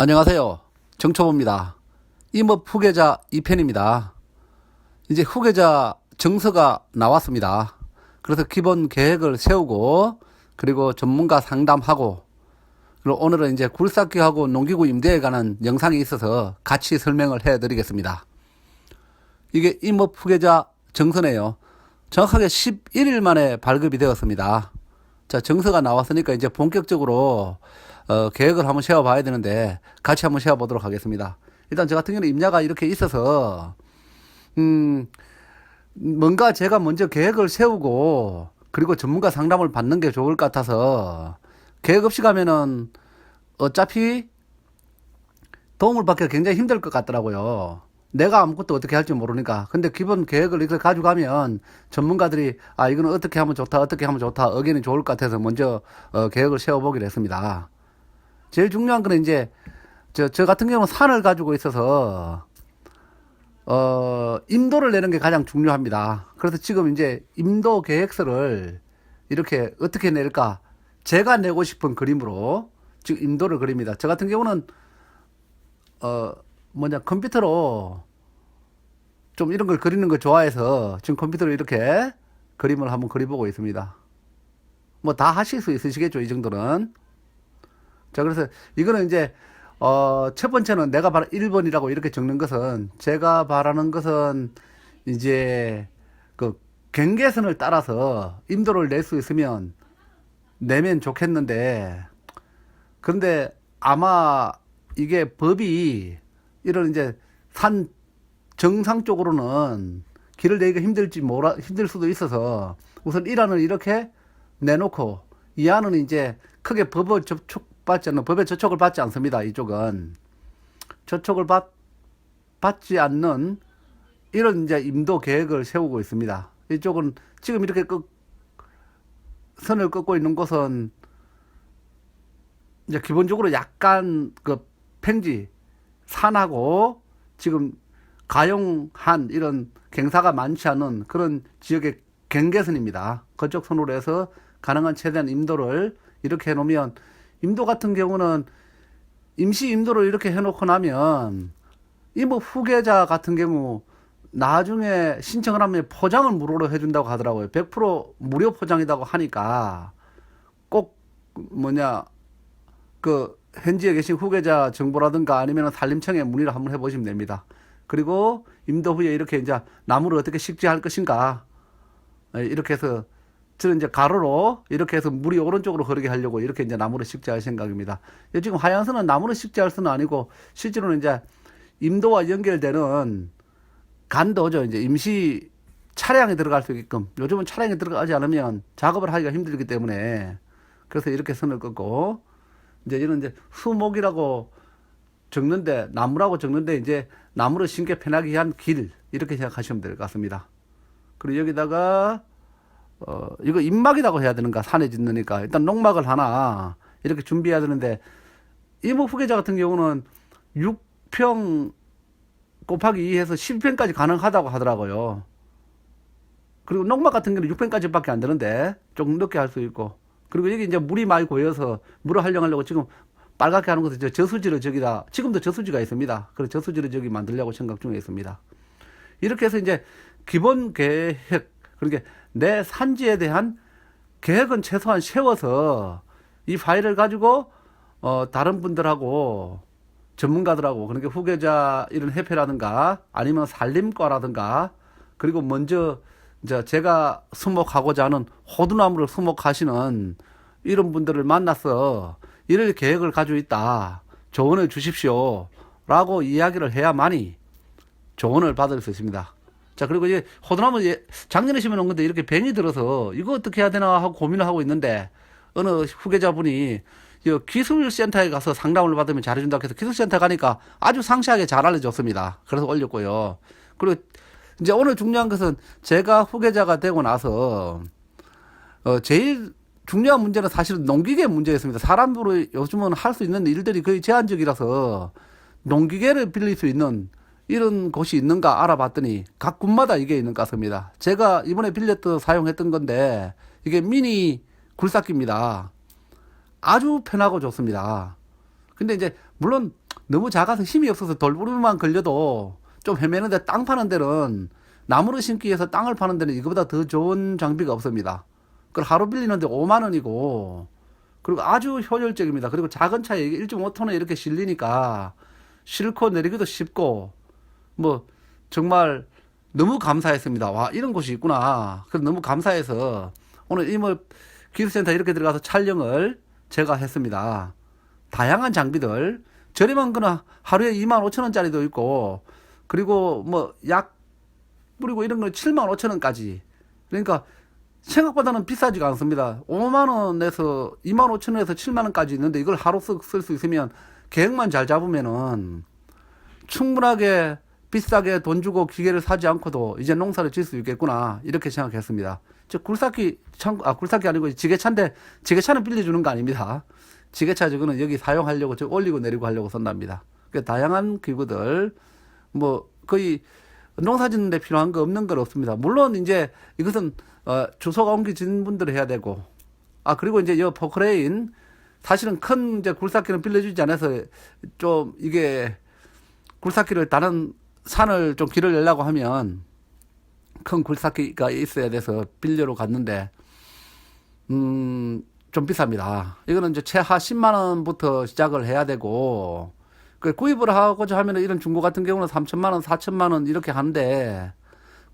안녕하세요. 정초보입니다. 임업 후계자 2편입니다. 이제 후계자 정서가 나왔습니다. 그래서 기본 계획을 세우고 그리고 전문가 상담하고 그리고 오늘은 이제 굴삭기하고 농기구 임대에 관한 영상이 있어서 같이 설명을 해 드리겠습니다. 이게 임업 후계자 정서네요. 정확하게 11일 만에 발급이 되었습니다. 자, 정서가 나왔으니까 이제 본격적으로 계획을 한번 세워봐야 되는데 같이 한번 세워보도록 하겠습니다. 일단 저 같은 경우는 임야가 이렇게 있어서 뭔가 제가 먼저 계획을 세우고 그리고 전문가 상담을 받는 게 좋을 것 같아서 계획 없이 가면은 어차피 도움을 받기가 굉장히 힘들 것 같더라고요. 내가 아무것도 어떻게 할지 모르니까. 근데 기본 계획을 이렇게 가지고 가면 전문가들이 이거는 어떻게 하면 좋다, 어떻게 하면 좋다, 의견이 좋을 것 같아서 먼저 계획을 세워보기로 했습니다. 제일 중요한 거는 이제 저 같은 경우는 산을 가지고 있어서 임도를 내는 게 가장 중요합니다. 그래서 지금 이제 임도 계획서를 이렇게 어떻게 낼까 제가 내고 싶은 그림으로 지금 임도를 그립니다. 저 같은 경우는 컴퓨터로 좀 이런 걸 그리는 걸 좋아해서 지금 컴퓨터로 이렇게 그림을 한번 그려보고 있습니다. 뭐 다 하실 수 있으시겠죠, 이 정도는. 자, 그래서 이거는 이제 첫 번째는 내가 바로 1번이라고 이렇게 적는 것은 제가 바라는 것은 이제 그 경계선을 따라서 임도를 낼 수 있으면 내면 좋겠는데, 그런데 아마 이게 법이 이런 이제 산 정상 쪽으로는 길을 내기가 힘들 수도 있어서 우선 1안을 이렇게 내놓고 2안은 이제 크게 법의 저촉을 받지 않습니다. 이쪽은 저촉을 받지 않는 이런 이제 임도 계획을 세우고 있습니다. 이쪽은 지금 이렇게 선을 긋고 있는 곳은 이제 기본적으로 약간 그 평지 산하고 지금 가용한 이런 경사가 많지 않은 그런 지역의 경계선입니다. 그쪽 선으로 해서 가능한 최대한 임도를 이렇게 해놓으면, 임도 같은 경우는 임시 임도를 이렇게 해놓고 나면 임업 후계자 같은 경우 나중에 신청을 하면 포장을 무료로 해준다고 하더라고요. 100% 무료 포장이라고 하니까 꼭 그 현지에 계신 후계자 정보라든가 아니면 산림청에 문의를 한번 해보시면 됩니다. 그리고 임도 후에 이렇게 이제 나무를 어떻게 식재할 것인가, 이렇게 해서 저는 이제 가로로 이렇게 해서 물이 오른쪽으로 흐르게 하려고 이렇게 이제 나무를 식재할 생각입니다. 지금 하얀선은 나무를 식재할 수는 아니고 실제로는 이제 임도와 연결되는 간도죠. 이제 임시 차량이 들어갈 수 있게끔. 요즘은 차량이 들어가지 않으면 작업을 하기가 힘들기 때문에 그래서 이렇게 선을 긋고 이제 이런 이제 수목이라고 적는데, 나무라고 적는데 이제 나무를 심기 편하게 위한 길, 이렇게 생각하시면 될 것 같습니다. 그리고 여기다가 이거 입막이라고 해야 되는가, 산에 짓느니까 일단 농막을 하나 이렇게 준비해야 되는데, 임업 후계자 같은 경우는 6평 곱하기 2해서 10평까지 가능하다고 하더라고요. 그리고 농막 같은 경우는 6평까지밖에 안 되는데 조금 늦게 할 수 있고, 그리고 여기 이제 물이 많이 고여서 물을 활용하려고 지금 빨갛게 하는 것은 저수지를 저기다, 지금도 저수지가 있습니다. 그래서 저수지를 저기 만들려고 생각 중에 있습니다. 이렇게 해서 이제 기본 계획, 그러니까 내 산지에 대한 계획은 최소한 세워서 이 파일을 가지고 다른 분들하고 전문가들하고, 그러니까 후계자 이런 협회라든가 아니면 산림과라든가, 그리고 먼저 이제 제가 수목하고자 하는 호두나무를 수목하시는 이런 분들을 만나서 이럴 계획을 가지고 있다, 조언을 주십시오 라고 이야기를 해야만이 조언을 받을 수 있습니다. 자, 그리고 이제 호두나무 작년에 심어놓은 건데 이렇게 병이 들어서 이거 어떻게 해야 되나 하고 고민을 하고 있는데, 어느 후계자분이 기술센터에 가서 상담을 받으면 잘해준다고 해서 기술센터 가니까 아주 상세하게 잘 알려줬습니다. 그래서 올렸고요. 그리고 이제 오늘 중요한 것은 제가 후계자가 되고 나서 제일 중요한 문제는 사실은 농기계 문제였습니다. 사람으로 요즘은 할 수 있는 일들이 거의 제한적이라서 농기계를 빌릴 수 있는 이런 곳이 있는가 알아봤더니 각 군마다 이게 있는 것 같습니다. 제가 이번에 빌렸던 사용했던 건데 이게 미니 굴삭기입니다. 아주 편하고 좋습니다. 근데 이제 물론 너무 작아서 힘이 없어서 돌부리만 걸려도 좀 헤매는데, 땅 파는 데는 나무를 심기 위해서 땅을 파는 데는 이거보다 더 좋은 장비가 없습니다. 그걸 하루 빌리는데 5만 원이고, 그리고 아주 효율적입니다. 그리고 작은 차에 1.5톤에 이렇게 실리니까 싣고 내리기도 쉽고, 뭐 정말 너무 감사했습니다. 와, 이런 곳이 있구나. 그래서 너무 감사해서 오늘 이뭐 기술센터 이렇게 들어가서 촬영을 제가 했습니다. 다양한 장비들, 저렴한 거나 하루에 2만 5천 원짜리도 있고, 그리고 뭐 약 뿌리고 이런 거 7만 5천 원까지. 그러니까 생각보다는 비싸지가 않습니다. 5만 원에서 2만 5천 원에서 7만 원까지 있는데, 이걸 하루 쓸 수 있으면 계획만 잘 잡으면은 충분하게 비싸게 돈 주고 기계를 사지 않고도 이제 농사를 지을 수 있겠구나, 이렇게 생각했습니다. 저 굴삭기 굴삭기 아니고 지게차인데, 지게차는 빌려주는 거 아닙니다. 지게차 저거는 여기 사용하려고 저 올리고 내리고 하려고 쓴답니다. 그러니까 다양한 기구들, 뭐 거의 농사 짓는데 필요한 거 없는 건 없습니다. 물론 이제 이것은 주소가 옮겨진 분들이 해야 되고, 그리고 이제 이 포크레인, 사실은 큰 이제 굴삭기는 빌려주지 않아서 좀 이게 굴삭기를 다른 산을 좀 길을 내려고 하면 큰 굴삭기가 있어야 돼서 빌려로 갔는데, 좀 비쌉니다. 이거는 이제 최하 10만 원부터 시작을 해야 되고, 구입을 하고자 하면 이런 중고 같은 경우는 3천만 원, 4천만 원 이렇게 하는데,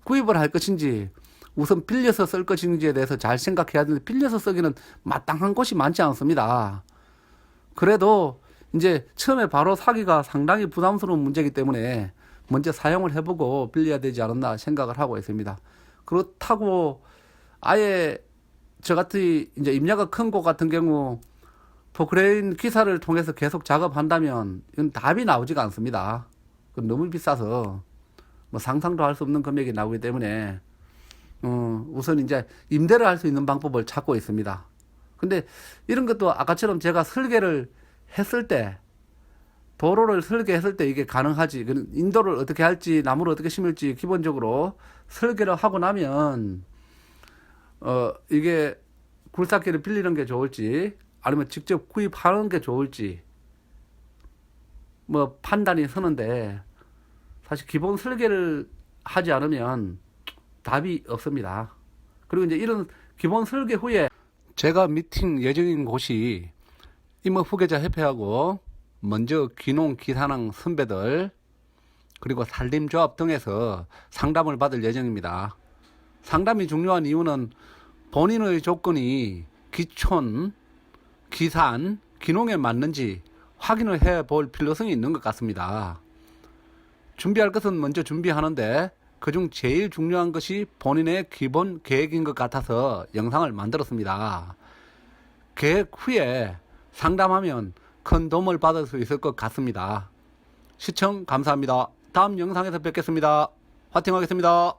구입을 할 것인지 우선 빌려서 쓸 것인지에 대해서 잘 생각해야 되는데, 빌려서 쓰기는 마땅한 곳이 많지 않습니다. 그래도 이제 처음에 바로 사기가 상당히 부담스러운 문제이기 때문에 먼저 사용을 해보고 빌려야 되지 않았나 생각을 하고 있습니다. 그렇다고 아예 저같이 이제 임야가 큰 곳 같은 경우 포크레인 기사를 통해서 계속 작업한다면 이건 답이 나오지가 않습니다. 그건 너무 비싸서 뭐 상상도 할 수 없는 금액이 나오기 때문에 우선 이제 임대를 할 수 있는 방법을 찾고 있습니다. 근데 이런 것도 아까처럼 제가 설계를 했을 때, 도로를 설계했을 때 이게 가능하지, 인도를 어떻게 할지, 나무를 어떻게 심을지 기본적으로 설계를 하고 나면 이게 굴삭기를 빌리는 게 좋을지 아니면 직접 구입하는 게 좋을지 뭐 판단이 서는데, 사실 기본 설계를 하지 않으면 답이 없습니다. 그리고 이제 이런 기본 설계 후에 제가 미팅 예정인 곳이 임업 후계자 협회하고 먼저 귀농 기산항 선배들, 그리고 산림조합 등에서 상담을 받을 예정입니다. 상담이 중요한 이유는 본인의 조건이 기촌, 기산, 귀농에 맞는지 확인을 해 볼 필요성이 있는 것 같습니다. 준비할 것은 먼저 준비하는데, 그중 제일 중요한 것이 본인의 기본 계획인 것 같아서 영상을 만들었습니다. 계획 후에 상담하면 큰 도움을 받을 수 있을 것 같습니다. 시청 감사합니다. 다음 영상에서 뵙겠습니다. 화이팅 하겠습니다.